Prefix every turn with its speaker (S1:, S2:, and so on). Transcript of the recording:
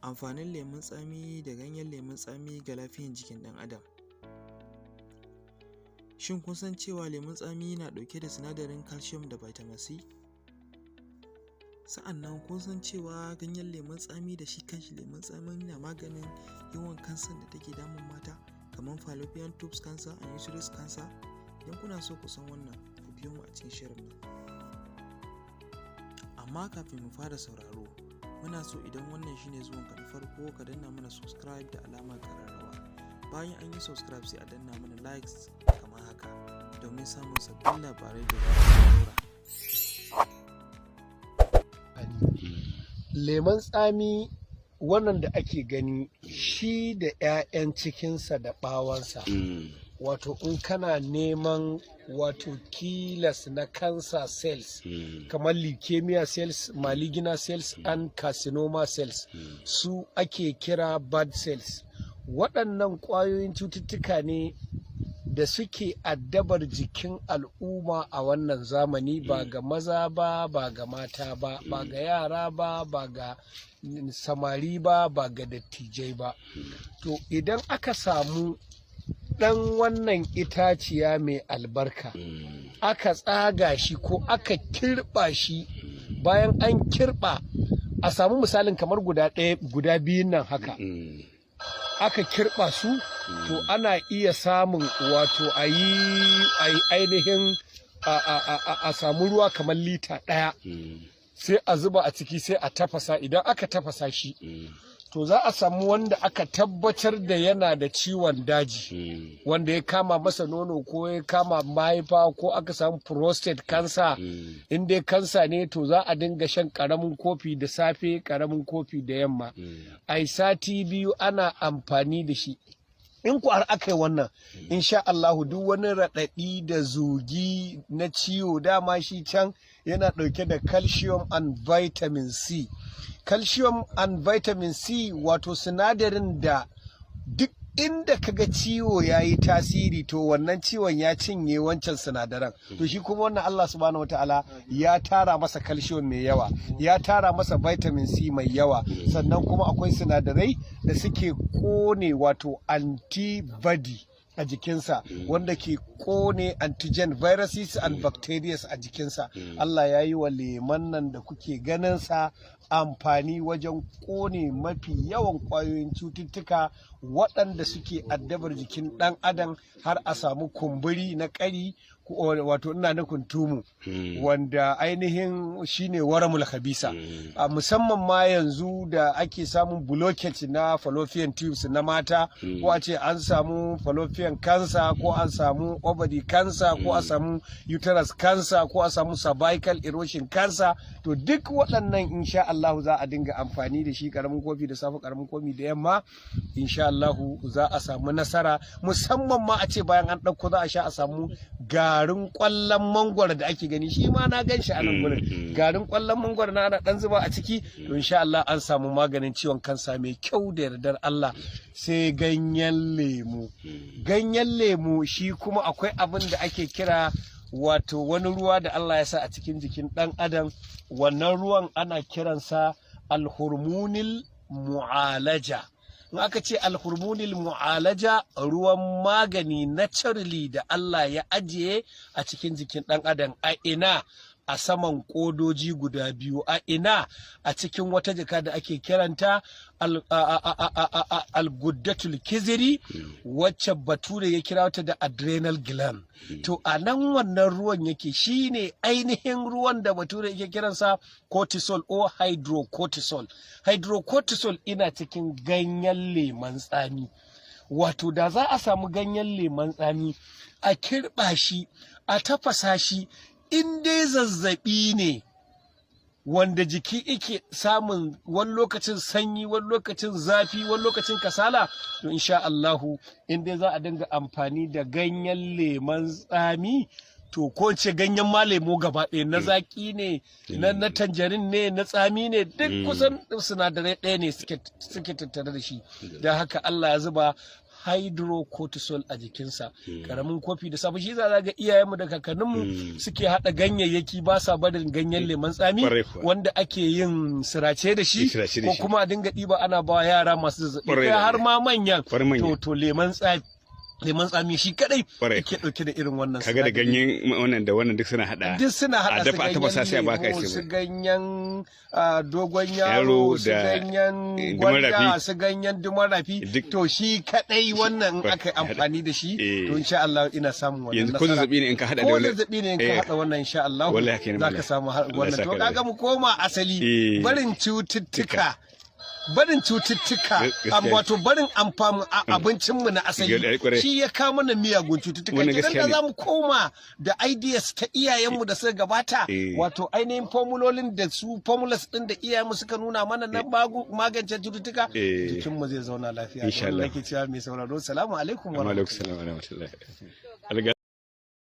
S1: Amfanin lemun tsami da ganyen lemun tsami ga lafiyan jikin ɗan adam. Shin kun san cewa lemun tsami na ɗauke da sinadarin calcium da vitamin C? Sa'annan kun san cewa ganyen lemun tsami da shi kanshi lemun tsami na maganin yawan kansan da take damun mata kamar Fallopian tubes cancer and uterus cancer? Idan kuna so ku san wannan, ku biyo mu a cikin shirin nan. Amma kafin mu fara sauraro, muna so idan wannan shine zuwanka na farko ka danna mana subscribe da alamar ƙararrawa. Bayan an yi subscribe sai a danna mana likes kamar haka domin samun sabbin labarai da za su dora.
S2: Lemon tsami wannan da ake gani shi da 'ya'yan cikinsa da ɓawansa, wato in kana neman wato killers na cancer cells kamar leukemia cells, malignant cells and carcinoma cells, su ake kira bad cells. Waɗannan ƙwayoyin cututtuka ne da suke addabar jikin al'umma a wannan zamani, ba ga maza ba, ba ga mata ba, ba ga yara ba, ba ga samari ba, ba ga dattijai ba. To idan aka samu ɗan wannan itaciya mai albarka, aka tsaga shi ko aka kirɓa shi, bayan an kirɓa a samu misalin kamar guda biyun nan haka, aka kirɓa su, to ana iya samun wato a yi ainihin a samu ruwa kamar lita 1, sai a zuba a ciki sai a tafasa. Idan aka tafasa shi, to za a samu wanda aka tabbatar da yana da ciwon daji, wanda ya kama masa nono ko ya kama mahaifa ko aka samu prostate cancer. In dai kansa ne, to za a dinga shan ƙaramin kofi da safe, ƙaramin kofi da yamma. Ai sati 2 ana amfani da shi. In ku har aka yi wannan, insha Allahu duk wani raɗaɗi da zugi na ciwo, dama shi can yana ɗauke da calcium and vitamin C. Calcium and vitamin C wato sinadarin da duk inda kaga ciwo ya yi tasiri, to wannan ciwon ya cinye wancan sinadaran. To shi kuma wannan Allah subhanahu wataala ya tara masa calcium mai yawa, ya tara masa vitamin C mai yawa, sannan kuma akwai sinadarai da suke kone wato antibody a jikinsa, wanda ke kone antigen viruses and bacteria a jikinsa. Allah ya yi wa lemon nan da kuke ganinsa amfani wajen kone mafi yawan ƙwayoyin cututtuka waɗanda suke addabar jikin ɗan adam, har a samu kumburi na ƙari, wato ina nufin tumu, wanda ainihin shine waramul khabisa. Musamman ma yanzu da ake samun blockage na fallopian tubes na mata, ko a ce an samu fallopian cancer, ko an samu ovary cancer, ko a samu uterus cancer, ko a samu cervical erosion cancer. To duk waɗannan insha Allah za a dinga amfani da shi, ƙaramin kofi da safe, ƙaramin kofi da yamma. Insha Allah za a samu nasara, musamman ma a ce bayan an ɗauko za a sha a samu garin ƙwallon mangwaro da ake gani, shi ma na gan shi a nan gurin. Garin ƙwallon mangwaro na ana ɗan zuba a ciki, to insha Allah an samu maganin ciwon kansa mai kyau da yardar Allah. Sai ganyen lemu. Ganyen lemu shi kuma akwai abin da ake kira wato wani ruwa da Allah ya sa a cikin jikin ɗan adam. Wannan ruwan ana kiransa alhormonal mu'alaja. In aka ce alhormonal mu'alaja, ruwan magani naturally da Allah ya ajiye a cikin jikin ɗan adam. A ina? A saman ƙodoji guda 2. A ina? A cikin wata jaka da ake kiranta al-guddatul kiziri, wacce bature ya kira ta da adrenal gland. To a nan wannan ruwan yake, shine ainihin ruwan da bature yake kiransa cortisol ko hydrocortisol. Hydrocortisol ina cikin ganyen lemon tsami. Wato da za a samu ganyen lemon tsami, a kirɓa shi, a tafasa shi, in dai zazzaɓi ne wanda jiki yake samun wani lokacin sanyi, wani lokacin zafi, wani lokacin kasala, to insha Allahu in dai za a dinga amfani da ganyen lemon tsami, to ko ce ganyen ma lemo gaba ɗaya, na zaki ne, na tanjarin ne, na tsami ne, duk kusan sinadarai ɗaya ne suke tattare da shi. Da haka Allah ya zuba hydrocortisol a jikinsa. Karamin kofi da safe shi za ga iyayenmu da kakanninmu suke hada ganyayyaki ba sa barin ganyen lemon tsami wanda ake yin sirace da shi ko kuma a dinga ɗiba ana ba yara masu zazzabi har ma manyan to lemon tsami shi kadai yake dauke da irin wannan
S3: kaga da ganyen wannan da wannan duk suna hada a dafa ta basa sai a baka
S2: su ganyen dogon yaro su ganyen gwanda su ganyen dumarafi to shi kadai wannan aka amfani da shi to insha Allah ina samun wannan
S3: yanzu ko zazzabi ne in ka hada da
S2: wannan ko zazzabi ne in ka hada wannan insha Allah zaka samu wannan to kaga mu koma asali barin cututtuka wato barin abincinmu na asali shi ya kawo mana miyagun cututtuka. Idan da za mu koma da ideas ta iyayenmu da suka gabata wato ainihin formulolin da su formulas din da iyayenmu suka nuna mana na magance cututtuka jikinmu zai zauna lafiya.
S3: Insha Allah.
S2: Nake cewa mai sauraro salamu alaikum wa rahmatullahi.